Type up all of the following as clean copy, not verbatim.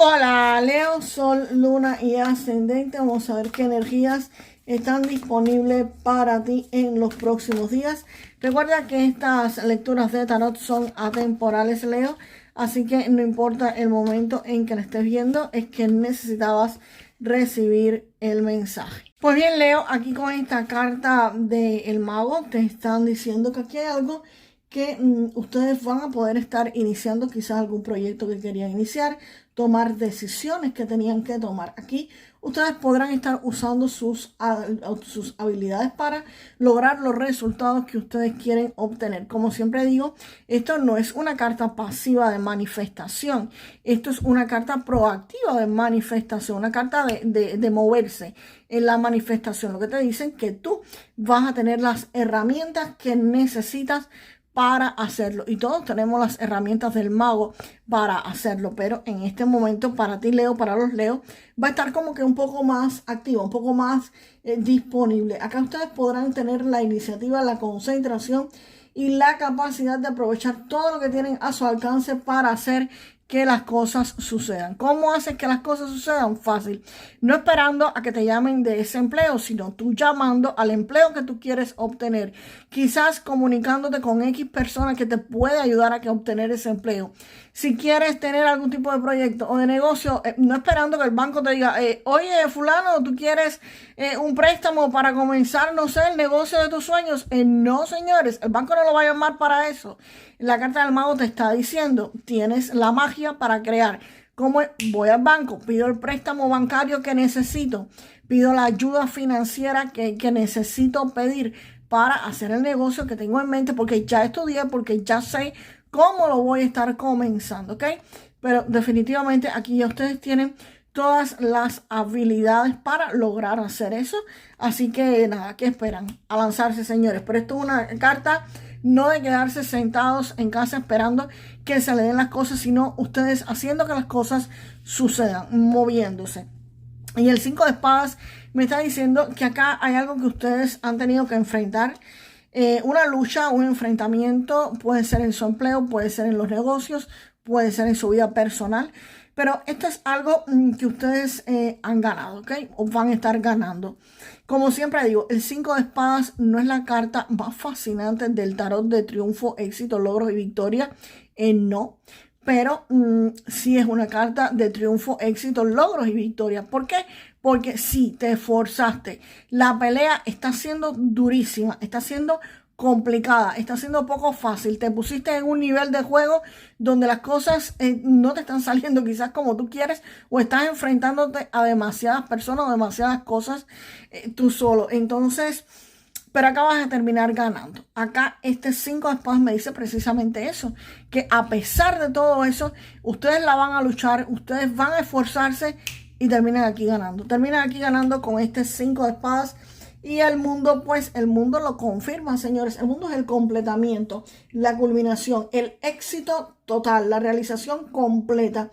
Hola Leo, Sol, Luna y Ascendente. Vamos a ver qué energías están disponibles para ti en los próximos días. Recuerda que estas lecturas de tarot son atemporales, Leo, así que no importa el momento en que la estés viendo, es que necesitabas recibir el mensaje. Pues bien, Leo, aquí con esta carta del mago te están diciendo que aquí hay algo que ustedes van a poder estar iniciando, quizás algún proyecto que querían iniciar, tomar decisiones que tenían que tomar. Aquí ustedes podrán estar usando sus habilidades para lograr los resultados que ustedes quieren obtener. Como siempre digo, esto no es una carta pasiva de manifestación. Esto es una carta proactiva de manifestación, una carta de moverse en la manifestación. Lo que te dicen que tú vas a tener las herramientas que necesitas para hacerlo, y todos tenemos las herramientas del mago para hacerlo, pero en este momento para ti, Leo, para los Leo, va a estar como que un poco más activo, un poco más disponible. Acá ustedes podrán tener la iniciativa, la concentración y la capacidad de aprovechar todo lo que tienen a su alcance para hacer que las cosas sucedan. ¿Cómo haces que las cosas sucedan? Fácil. No esperando a que te llamen de ese empleo, sino tú llamando al empleo que tú quieres obtener. Quizás comunicándote con X persona que te puede ayudar a que obtener ese empleo. Si quieres tener algún tipo de proyecto o de negocio, no esperando que el banco te diga, oye, fulano, ¿tú quieres un préstamo para comenzar, no sé, el negocio de tus sueños? No, señores, el banco no lo va a llamar para eso. La carta del mago te está diciendo, tienes la magia para crear. ¿Cómo voy al banco? Pido el préstamo bancario que necesito. Pido la ayuda financiera que necesito pedir para hacer el negocio que tengo en mente, porque ya estudié, porque ya sé cómo lo voy a estar comenzando, ¿ok? Pero definitivamente aquí ya ustedes tienen todas las habilidades para lograr hacer eso. Así que nada, ¿qué esperan? A lanzarse, señores. Pero esto es una carta no de quedarse sentados en casa esperando que se le den las cosas, sino ustedes haciendo que las cosas sucedan, moviéndose. Y el 5 de espadas me está diciendo que acá hay algo que ustedes han tenido que enfrentar. Una lucha, un enfrentamiento, puede ser en su empleo, puede ser en los negocios, puede ser en su vida personal. Pero esto es algo que ustedes han ganado, ¿ok? O van a estar ganando. Como siempre digo, el 5 de espadas no es la carta más fascinante del tarot de triunfo, éxito, logros y victoria. No. Pero sí es una carta de triunfo, éxito, logros y victoria. ¿Por qué? Porque sí, te esforzaste. La pelea está siendo durísima, está siendo complicada, está siendo poco fácil. Te pusiste en un nivel de juego donde las cosas no te están saliendo quizás como tú quieres, o estás enfrentándote a demasiadas personas o demasiadas cosas tú solo. Entonces, pero acá vas a terminar ganando. Acá este 5 de espadas me dice precisamente eso, que a pesar de todo eso, ustedes la van a luchar, ustedes van a esforzarse y terminan aquí ganando. Terminan aquí ganando con este 5 de espadas. Y el mundo, pues, el mundo lo confirma, señores. El mundo es el completamiento, la culminación, el éxito total, la realización completa.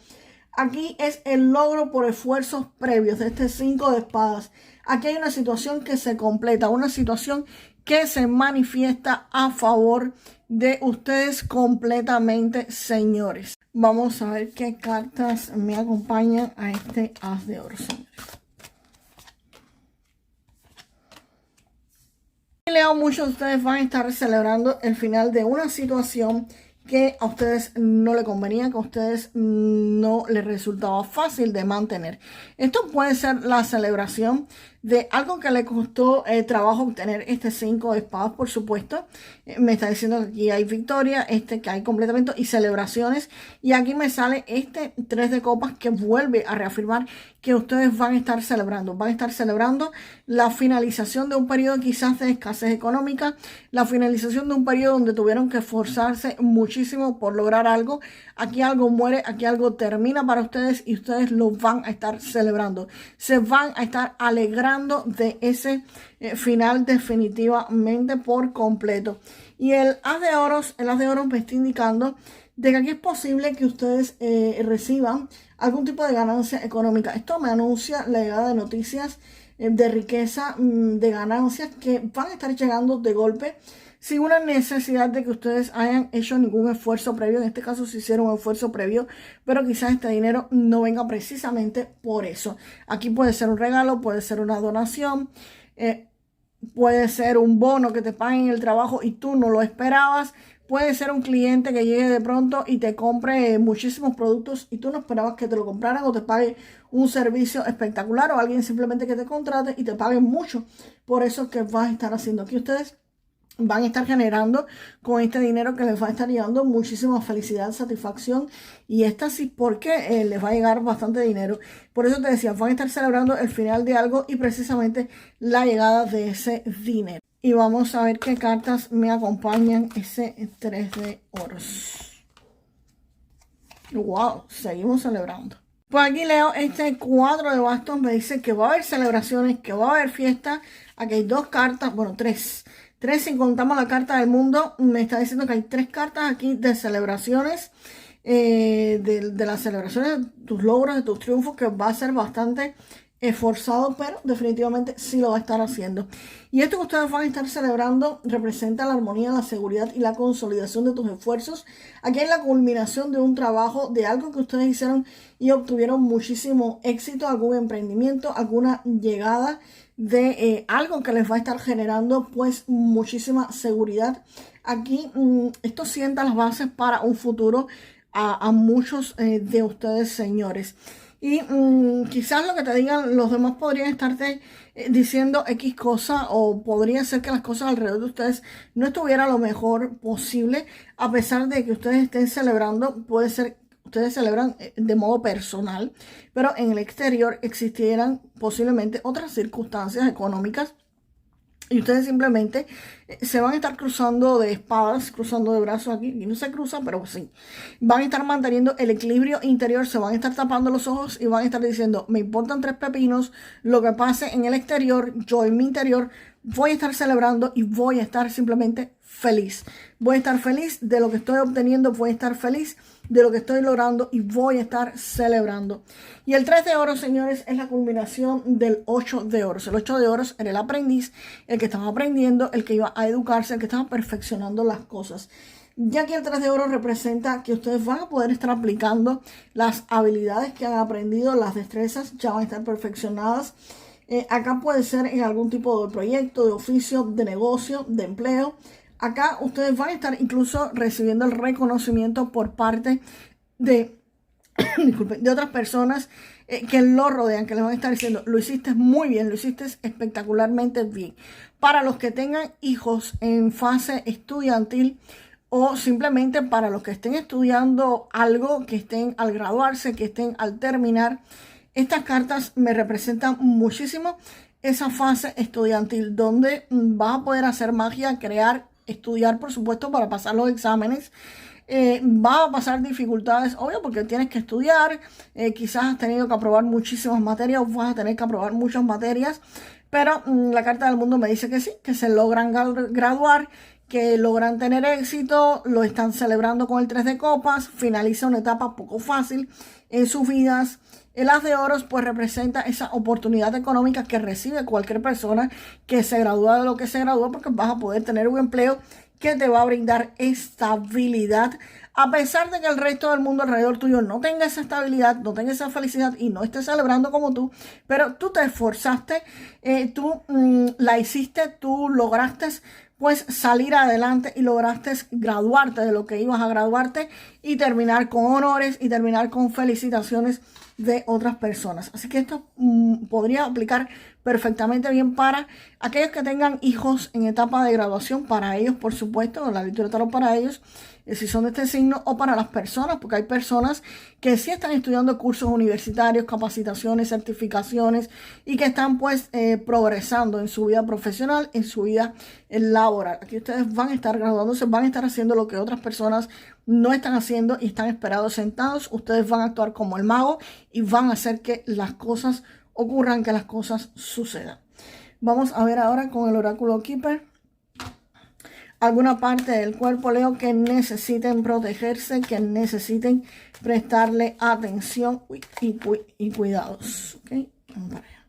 Aquí es el logro por esfuerzos previos de este 5 de espadas. Aquí hay una situación que se completa, una situación que se manifiesta a favor de ustedes completamente, señores. Vamos a ver qué cartas me acompañan a este as de oro, señores. Leo, muchos de ustedes van a estar celebrando el final de una situación que a ustedes no le convenía, que a ustedes no les resultaba fácil de mantener. Esto puede ser la celebración de algo que le costó trabajo obtener este 5 de espadas, por supuesto. Me está diciendo que aquí hay victoria, que hay completamiento y celebraciones. Y aquí me sale este 3 de copas que vuelve a reafirmar que ustedes van a estar celebrando. Van a estar celebrando la finalización de un periodo quizás de escasez económica, la finalización de un periodo donde tuvieron que esforzarse muchísimo por lograr algo. Aquí algo muere, aquí algo termina para ustedes y ustedes lo van a estar celebrando. Se van a estar alegrando de ese final definitivamente por completo. Y el as de oros me está indicando de que aquí es posible que ustedes reciban algún tipo de ganancia económica. Esto me anuncia la llegada de noticias de riqueza, de ganancias que van a estar llegando de golpe. sin una necesidad de que ustedes hayan hecho ningún esfuerzo previo. En este caso se hicieron un esfuerzo previo, pero quizás este dinero no venga precisamente por eso. Aquí puede ser un regalo, puede ser una donación, puede ser un bono que te paguen en el trabajo y tú no lo esperabas. Puede ser un cliente que llegue de pronto y te compre muchísimos productos y tú no esperabas que te lo compraran o te pague un servicio espectacular, o alguien simplemente que te contrate y te pague mucho por eso que vas a estar haciendo. Aquí ustedes van a estar generando con este dinero que les va a estar llevando muchísima felicidad, satisfacción, y esta sí porque les va a llegar bastante dinero. Por eso te decía, van a estar celebrando el final de algo y precisamente la llegada de ese dinero. Y vamos a ver qué cartas me acompañan ese 3 de oros. Wow, seguimos celebrando. Pues aquí leo este 4 de bastos, me dice que va a haber celebraciones, que va a haber fiesta. Aquí hay 2 cartas, bueno, 3. 3 si contamos la carta del mundo. Me está diciendo que hay 3 cartas aquí de celebraciones, de las celebraciones de tus logros, de tus triunfos, que va a ser bastante esforzado, pero definitivamente sí lo va a estar haciendo. Y esto que ustedes van a estar celebrando representa la armonía, la seguridad y la consolidación de tus esfuerzos. Aquí hay la culminación de un trabajo, de algo que ustedes hicieron y obtuvieron muchísimo éxito, algún emprendimiento, alguna llegada de algo que les va a estar generando pues muchísima seguridad. Aquí esto sienta las bases para un futuro a muchos de ustedes, señores. Y quizás lo que te digan los demás podrían estarte diciendo X cosa, o podría ser que las cosas alrededor de ustedes no estuvieran lo mejor posible, a pesar de que ustedes estén celebrando. Puede ser ustedes celebran de modo personal, pero en el exterior existieran posiblemente otras circunstancias económicas y ustedes simplemente se van a estar cruzando de espadas, cruzando de brazos aquí, y no se cruzan, pero sí. Van a estar manteniendo el equilibrio interior, se van a estar tapando los ojos y van a estar diciendo, me importan 3 pepinos lo que pase en el exterior, yo en mi interior voy a estar celebrando y voy a estar simplemente feliz. Voy a estar feliz de lo que estoy obteniendo, voy a estar feliz de lo que estoy logrando y voy a estar celebrando. Y el 3 de oros, señores, es la culminación del 8 de oros. El 8 de oros era el aprendiz, el que estaba aprendiendo, el que iba a educarse, el que estaba perfeccionando las cosas. Ya que el 3 de oros representa que ustedes van a poder estar aplicando las habilidades que han aprendido, las destrezas ya van a estar perfeccionadas. Acá puede ser en algún tipo de proyecto, de oficio, de negocio, de empleo. Acá ustedes van a estar incluso recibiendo el reconocimiento por parte de, disculpen, de otras personas que lo rodean, que les van a estar diciendo, lo hiciste muy bien, lo hiciste espectacularmente bien. Para los que tengan hijos en fase estudiantil, o simplemente para los que estén estudiando algo, que estén al graduarse, que estén al terminar, estas cartas me representan muchísimo esa fase estudiantil donde vas a poder hacer magia, crear, estudiar, por supuesto, para pasar los exámenes. Va a pasar dificultades, obvio, porque tienes que estudiar. Quizás has tenido que aprobar muchísimas materias, o vas a tener que aprobar muchas materias, pero la carta del mundo me dice que sí, que se logran graduar, que logran tener éxito, lo están celebrando con el 3 de copas, finaliza una etapa poco fácil en sus vidas. El as de oros pues representa esa oportunidad económica que recibe cualquier persona que se gradúa de lo que se gradúa, porque vas a poder tener un empleo que te va a brindar estabilidad, a pesar de que el resto del mundo alrededor tuyo no tenga esa estabilidad, no tenga esa felicidad y no esté celebrando como tú, pero tú te esforzaste, tú la hiciste, tú lograste pues salir adelante y lograste graduarte de lo que ibas a graduarte y terminar con honores y terminar con felicitaciones de otras personas. Así que esto podría aplicar perfectamente bien para aquellos que tengan hijos en etapa de graduación, para ellos, por supuesto, la lectura tarot para ellos, si son de este signo, o para las personas, porque hay personas que sí están estudiando cursos universitarios, capacitaciones, certificaciones y que están pues progresando en su vida profesional, en su vida laboral. Aquí ustedes van a estar graduándose, van a estar haciendo lo que otras personas no están haciendo y están esperados sentados. Ustedes van a actuar como el mago y van a hacer que las cosas ocurran, que las cosas sucedan. Vamos a ver ahora con el oráculo Keeper. Alguna parte del cuerpo, Leo, que necesiten protegerse, que necesiten prestarle atención y cuidados. ¿Ok? Vamos para allá.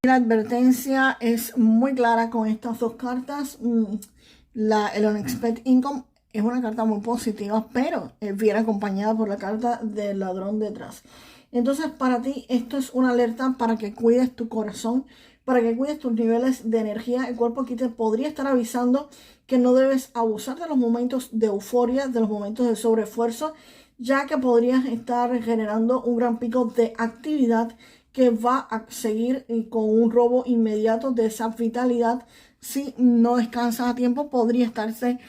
La advertencia es muy clara con estas dos cartas. El Unexpected Income es una carta muy positiva, pero viene acompañada por la carta del ladrón detrás. Entonces, para ti, esto es una alerta para que cuides tu corazón, para que cuides tus niveles de energía. El cuerpo aquí te podría estar avisando que no debes abusar de los momentos de euforia, de los momentos de sobreesfuerzo, ya que podrías estar generando un gran pico de actividad que va a seguir con un robo inmediato de esa vitalidad. Si no descansas a tiempo, podría estarse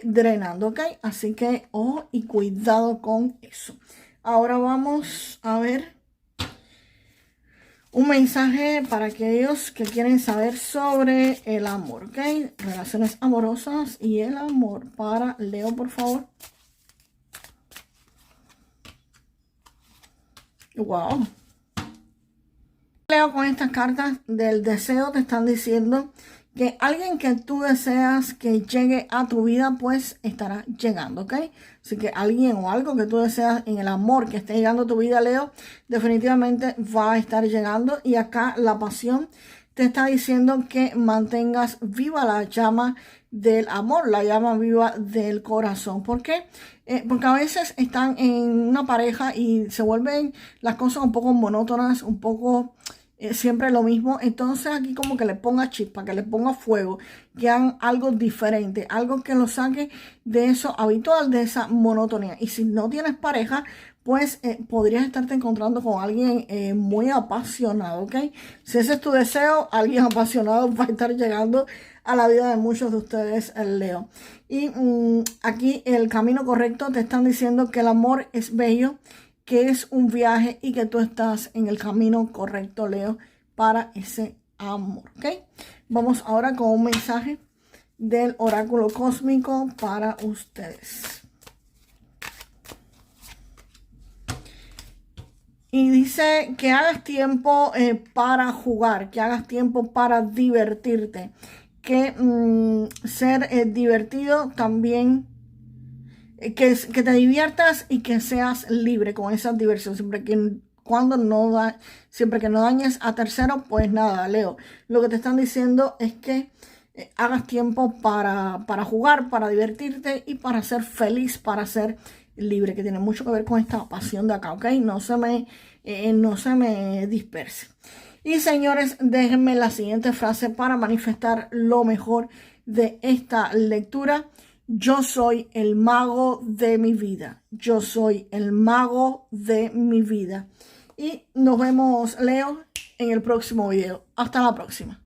drenando, ¿ok? Así que ojo y cuidado con eso. Ahora vamos a ver un mensaje para aquellos que quieren saber sobre el amor, ¿ok? Relaciones amorosas y el amor para Leo, por favor. Wow. Leo, con estas cartas del deseo te están diciendo que alguien que tú deseas que llegue a tu vida, pues estará llegando, ¿ok? Así que alguien o algo que tú deseas en el amor que esté llegando a tu vida, Leo, definitivamente va a estar llegando. Y acá la pasión te está diciendo que mantengas viva la llama del amor, la llama viva del corazón. ¿Por qué? Porque a veces están en una pareja y se vuelven las cosas un poco monótonas, un poco siempre lo mismo. Entonces aquí como que le ponga chispa, que le ponga fuego, que hagan algo diferente, algo que lo saque de eso habitual, de esa monotonía. Y si no tienes pareja, pues podrías estarte encontrando con alguien muy apasionado, ¿ok? Si ese es tu deseo, alguien apasionado va a estar llegando a la vida de muchos de ustedes, el Leo. Y aquí el camino correcto te están diciendo que el amor es bello, que es un viaje y que tú estás en el camino correcto, Leo, para ese amor, ¿ok? Vamos ahora con un mensaje del oráculo cósmico para ustedes. Y dice que hagas tiempo para jugar, que hagas tiempo para divertirte, que ser divertido también, que te diviertas y que seas libre con esa diversión, siempre que no dañes a terceros, pues nada, Leo. Lo que te están diciendo es que hagas tiempo para jugar, para divertirte y para ser feliz, para ser libre, que tiene mucho que ver con esta pasión de acá, ¿ok? No se me disperse. Y señores, déjenme la siguiente frase para manifestar lo mejor de esta lectura. Yo soy el mago de mi vida. Yo soy el mago de mi vida. Y nos vemos, Leo, en el próximo video. Hasta la próxima.